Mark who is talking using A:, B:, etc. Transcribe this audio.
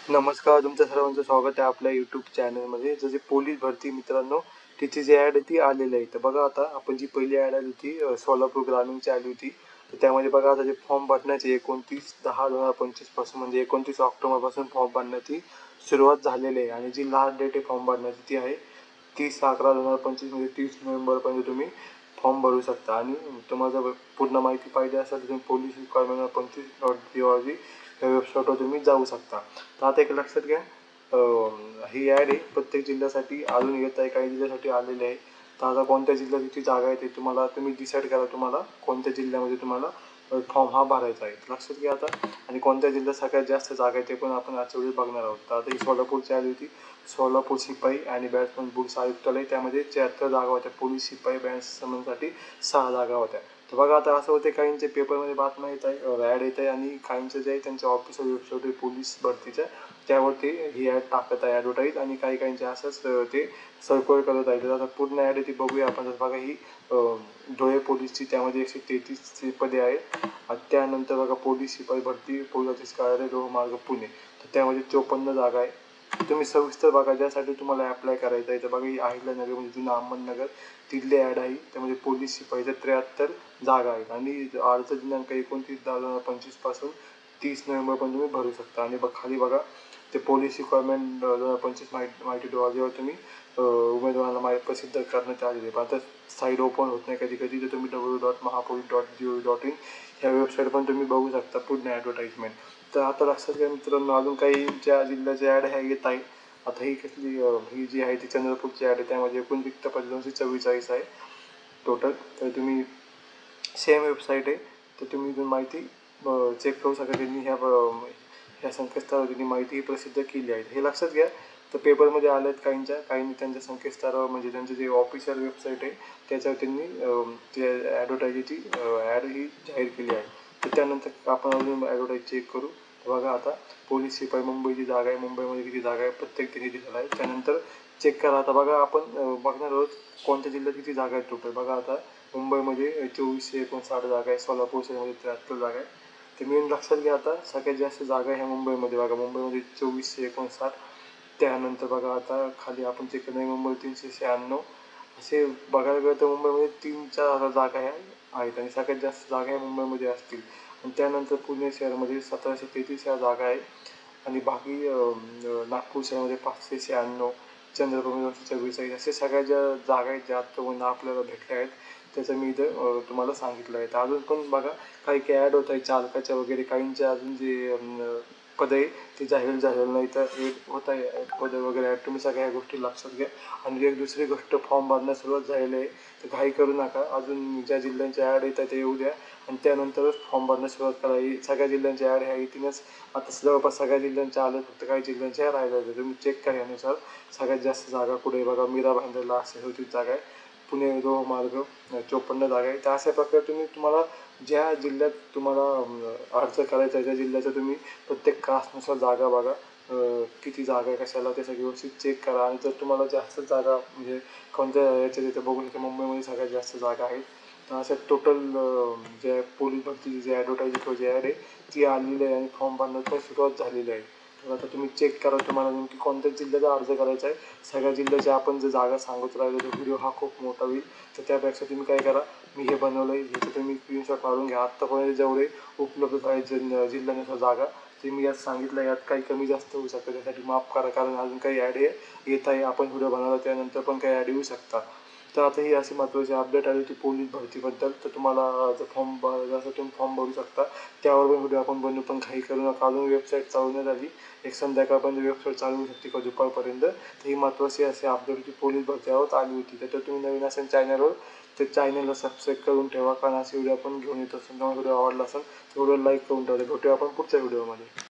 A: नमस्कार, तुमच्या सर्वांचं स्वागत आहे आपल्या यूट्यूब चॅनलमध्ये. जसे पोलीस भरती मित्रांनो, तिची जी ॲड आहे ती आलेली आहे. तर बघा आता आपण जी पहिली ॲड आली होती सोलापूर ग्रामीणची आली होती. तर त्यामध्ये बघा आता जे फॉर्म भरण्याचे 29/10/2025 पासून म्हणजे 29 ऑक्टोबरपासून फॉर्म भरण्याची सुरुवात झालेली आहे. आणि जी लास्ट डेट आहे फॉर्म भरण्याची ती आहे 30/11/2025 म्हणजे 30 नोव्हेंबरपर्यंत तुम्ही फॉर्म भरू शकता. आणि तुम्हाला जर पूर्ण माहिती पाहिजे असेल तर तुम्ही पोलीस रिक्वायरमेंट 25.gov या वेबसाईटवर तुम्ही जाऊ शकता. तर आता एक लक्षात घ्या, ही ॲड आहे प्रत्येक जिल्ह्यासाठी अजून येत आहे, काही जिल्ह्यासाठी आलेली आहे. तर आता कोणत्या जिल्ह्यात किती जागा आहे ते तुम्ही डिसाईड करा, तुम्हाला कोणत्या जिल्ह्यामध्ये तुम्हाला फॉर्म हा भरायचा आहे. लक्षात घ्या आता. आणि कोणत्या जिल्ह्यात सगळ्यात जास्त जागा आहे ते पण आपण आजच्या वेळी बघणार आहोत. तर आता ही सोलापूरची आली होती. सोलापूर शिपाई आणि बॅट्समन बुड्स आयुक्तालय, त्यामध्ये 74 जागा होत्या. पोलीस शिपाई बॅट्समनसाठी 6 जागा होत्या. तर बघा आता असं होते, काहींचे पेपरमध्ये बातम्या येत आहे, ॲड येत आहे, आणि काहींचं जे आहे त्यांच्या ऑफिशियल वेबसाईट पोलीस भरतीच्या त्यावरती ही ॲड टाकत आहे ॲडव्हर्टाईज, आणि काही असंच ते सर्क्युलर करत आहे. तर आता पूर्ण ॲड आहे ती बघूया आपण. तर बघा ही धुळे पोलीसची, त्यामध्ये 133 पदे आहेत. त्यानंतर बघा पोलीस शिपाई भरती पोलीस ऑफिस कार्यालय लोहमार्ग पुणे, तर त्यामध्ये 54 जागा आहे. तुम्ही सविस्तर बघा ज्यासाठी तुम्हाला अप्लाय करायचं आहे. तर बघा ही अहिल्यानगर म्हणजे जुनं अहमदनगर तिथली ॲड आहे. त्यामध्ये पोलीस शिपाईच्या 73 जागा आहेत. आणि अर्ज दिनांक 29/10/2025 पासून 30 नोव्हेंबरपर्यंत तुम्ही भरू शकता. आणि खाली बघा ते पोलीस रिक्वायरमेंट 2025 माहिती जेव्हा तुम्ही उमेदवारांना प्रसिद्ध करण्यात आलेली आहे. पण आता साईट ओपन होत नाही कधी कधी. तर तुम्ही www.mahapolice.gov.in ह्या वेबसाईट पण तुम्ही बघू शकता पूर्ण ॲडव्हर्टाईजमेंट. तर आता लक्षात घ्या मित्रांनो, अजून काही ज्या जिल्ह्याच्या ॲड ह्या येत आहे. आता ही कसली ही जी आहे ती चंद्रपूरची ॲड आहे. त्यामध्ये एकूण रिक्त पदे 244 आहे टोटल. तर तुम्ही सेम वेबसाईट आहे, तर तुम्ही इथून माहिती चेक करू शकता. त्यांनी ह्या संकेतस्थळावर त्यांनी माहिती प्रसिद्ध केली आहे, हे लक्षात घ्या. तर पेपरमध्ये आले आहेत काहींनी त्यांच्या संकेतस्थळावर म्हणजे त्यांचं जे ऑफिशियल वेबसाईट आहे त्याच्यावर त्यांनी ते ॲडव्हर्टाईजची ॲड ही जाहीर केली आहे. तर त्यानंतर आपण अजून ॲडव्हर्टाईज चेक करू. बघा आता पोलीस शिपाई मुंबईची जागा आहे, मुंबईमध्ये किती जागा आहे प्रत्येक तिथे दिलेला आहे. त्यानंतर चेक करा. आता बघा आपण बघणार आहोत कोणत्या जिल्ह्यात किती जागा आहेत टोटल. बघा आता मुंबईमध्ये 2459 जागा आहे, सोलापूर शहरामध्ये 73 जागा आहे. ते मेन लक्षात घ्या. आता सगळ्यात जास्त जागा ह्या मुंबईमध्ये बघा, मुंबईमध्ये 2459. त्यानंतर बघा आता खाली आपण चेक करणार मुंबई 396. असे बघायला गेलं तर मुंबईमध्ये 3-4 जागा ह्या आहेत, आणि सगळ्यात जास्त जागा ह्या मुंबईमध्ये असतील. आणि त्यानंतर पुणे शहरामध्ये 1733 ह्या जागा आहेत. आणि बाकी नागपूर शहरामध्ये 596, चंद्रपूरमध्ये 244, असे सगळ्या ज्या जागा आहेत ज्या आत्तापर्यंत आपल्याला भेटल्या आहेत त्याचं मी इथं तुम्हाला सांगितलं आहे. तर अजून पण बघा काही ॲड होत आहे चालकाच्या वगैरे, काहींच्या अजून जे पद आहे ते जाहीर झालेलं नाही. तर एक होत आहे पदं वगैरे ॲड, तुम्ही सगळ्या गोष्टी लक्षात घ्या. आणि एक दुसरी गोष्ट, फॉर्म भरण्यास सुरुवात झालेली आहे. तर घाई करू नका, अजून ज्या जिल्ह्यांच्या ॲड येतात ते येऊ द्या, आणि त्यानंतरच फॉर्म भरण्यास सुरुवात करा. ही सगळ्या जिल्ह्यांच्या ॲड ह्या येतीलच. आता जवळपास सगळ्या जिल्ह्यांच्या आलं, फक्त काही जिल्ह्यांच्या राहिल्या आहेत. तुम्ही चेक करा यानुसार सगळ्यात जास्त जागा कुठे आहे. बघा मीरा भाईंदरला 38 जागा आहे, पुणे लोहमार्ग 54 जागा आहे. तर अशा प्रकारे तुम्हाला ज्या जिल्ह्यात तुम्हाला अर्ज करायचा आहे त्या जिल्ह्याचं तुम्ही प्रत्येक कास्टनुसार जागा बघा, किती जागा आहे कशाला ते सगळी व्यवस्थित चेक करा. आणि जर तुम्हाला जास्त जागा म्हणजे कोणत्या याच्यात तिथे बघून की मुंबईमध्ये सगळ्यात जास्त जागा आहेत. तर अशा टोटल जे पोलीस भरतीची जे ॲडव्हर्टाईज किंवा जे ॲड आहे ती आलेली आहे, आणि फॉर्म भरण्यास पण सुरुवात झालेली आहे. तर आता तुम्ही चेक करा तुम्हाला नेमकी कोणत्या जिल्ह्याचा अर्ज करायचा आहे. सगळ्या जिल्ह्याच्या आपण जर जागा सांगत राहिलो तर व्हिडिओ हा खूप मोठा होईल. तर त्यापेक्षा तुम्ही काय करा, मी हे बनवलं आहे ह्याचं तुम्ही स्क्रीनशॉट मारून घ्या. आत्तापर्यंत जेवढे उपलब्ध आहेत जिल्ह्यानुसार जागा ते मी यात सांगितलं. यात काही कमी जास्त होऊ शकतं, त्यासाठी माफ करा, कारण अजून काही ॲड येत आहे. आपण व्हिडिओ बनवला त्यानंतर पण काही ॲड येऊ शकतात. तर आता ही अशी महत्त्वाची अपडेट आली होती पोलीस भरतीबद्दल. तर तुम्हाला जर जसं तुम्ही फॉर्म भरू शकता त्यावर पण व्हिडिओ आपण बनवू. पण काही करू नका, अजून वेबसाईट चालू नाही झाली. एक संध्याकाळपर्यंत वेबसाईट चालू होऊ शकते किंवा दुपारपर्यंत. तर ही महत्त्वाची अशी अपडेट होती पोलीस भरतीवर आली होती. तर तुम्ही नवीन असेल चॅनलवर तर चॅनलला सबस्क्राईब करून ठेवा, कारण असे व्हिडिओ आपण घेऊन येत असेल. तुम्हाला व्हिडिओ आवडला असेल तर व्हिडिओ लाईक करून ठेवा. भेटूया आपण पुढच्या व्हिडिओमध्ये.